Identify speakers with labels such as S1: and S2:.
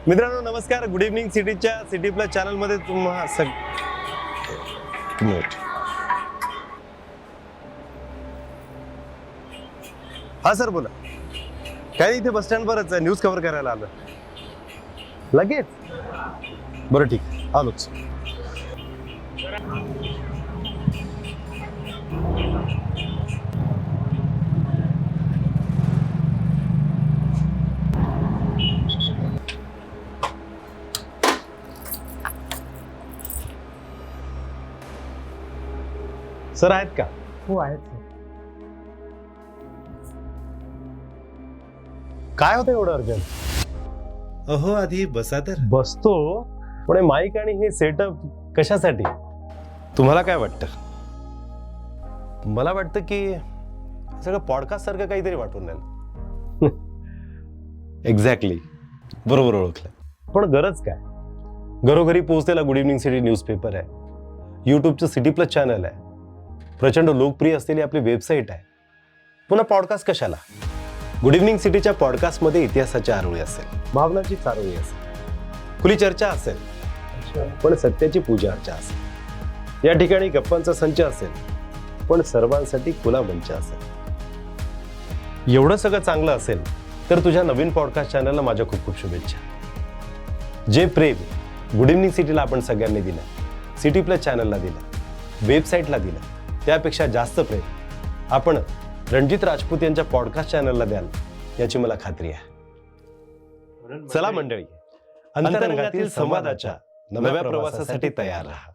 S1: मित्रांनो नमस्कार. Good evening सिटीच्या सिटी प्लस चॅनल मध्ये तुम्हा हा सर बोला. काय इथे बस स्टँड वरच न्यूज कव्हर करायला आलं. लगेच बरं ठीक आलोच. सर आहेत का?
S2: हो आहेत.
S1: काय होतं एवढं अर्जंट?
S3: अहो आधी बसा तर.
S1: बसतो पण माईक आणि हे सेटअप कशासाठी? तुम्हाला काय वाटतं? मला वाटतं की सगळं पॉडकास्ट सारखं काहीतरी वाटून राहिलं. एक्झॅक्टली बरोबर ओळखलं. पण गरज काय? घरोघरी पोहोचलेला गुड इव्हनिंग सिटी न्यूजपेपर आहे, यूट्यूबचं सिटी प्लस चॅनल आहे, प्रचंड लोकप्रिय असलेली आपली वेबसाईट आहे. पुन्हा पॉडकास्ट कशाला? गुड इव्हनिंग सिटीच्या पॉडकास्टमध्ये इतिहासाची आरोळी असेल, भावनाची चारोळी असेल, खुली चर्चा असेल, पण सत्याची पूजा अर्चा असेल. या ठिकाणी गप्पांचा संच असेल, पण सर्वांसाठी खुला मंच असेल. एवढं सगळं चांगलं असेल तर तुझ्या नवीन पॉडकास्ट चॅनलला माझ्या खूप खूप शुभेच्छा. जे प्रेम गुड इव्हनिंग सिटीला आपण सगळ्यांनी दिलं, सिटी प्लस चॅनलला दिलं, वेबसाईटला दिलं, त्यापेक्षा जास्त प्रेम आपण रणजित राजपूत यांच्या पॉडकास्ट चॅनलला द्याल याची मला खात्री आहे. चला मंडळी, अंतरंगातील संवादाच्या नव्या प्रवासासाठी तयार राहा.